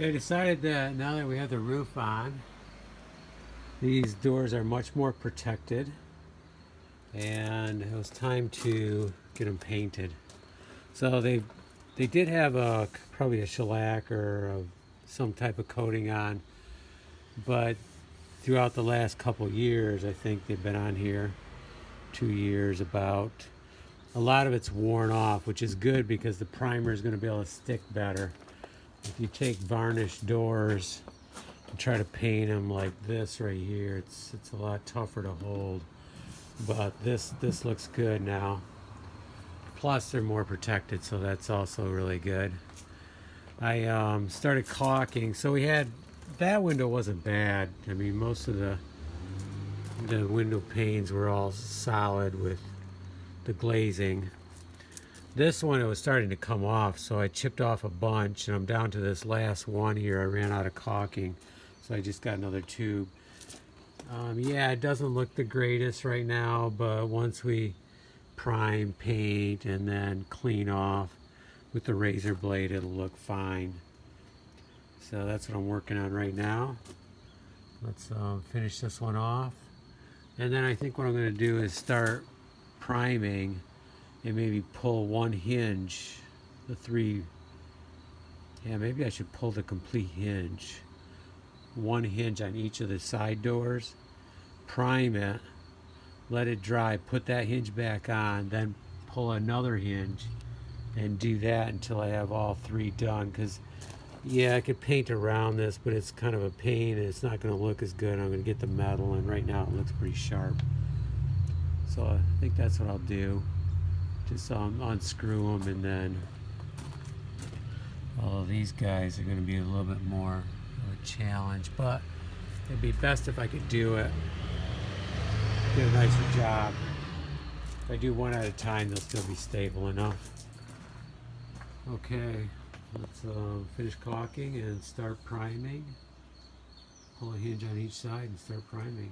I decided that now that we have the roof on, these doors are much more protected, and it was time to get them painted. So they did have probably a shellac or some type of coating on, but throughout the last couple years, I think they've been on here 2 years about. A lot of it's worn off, which is good because the primer is going to be able to stick better. If you take varnished doors and try to paint them like this right here, it's a lot tougher to hold. But this looks good now. Plus they're more protected, so that's also really good. I started caulking, so we had that window wasn't bad. I mean, most of the window panes were all solid with the glazing. This one, it was starting to come off, so I chipped off a bunch, and I'm down to this last one here. I ran out of caulking, so I just got another tube. Yeah, it doesn't look the greatest right now, but once we prime, paint, and then clean off with the razor blade, it'll look fine. So that's what I'm working on right now. Let's finish this one off. And then I think what I'm going to do is start priming and maybe pull one hinge, yeah, maybe I should pull the complete hinge. One hinge on each of the side doors, prime it, let it dry, put that hinge back on, then pull another hinge and do that until I have all three done. Because yeah, I could paint around this, but it's kind of a pain and it's not going to look as good. I'm going to get the metal, and right now it looks pretty sharp. So I think that's what I'll do. Just unscrew them, and then all of these guys are going to be a little bit more of a challenge, but it'd be best if I could do it, get a nicer job. If I do one at a time, they'll still be stable enough. Okay, let's finish caulking and start priming. Pull a hinge on each side and start priming.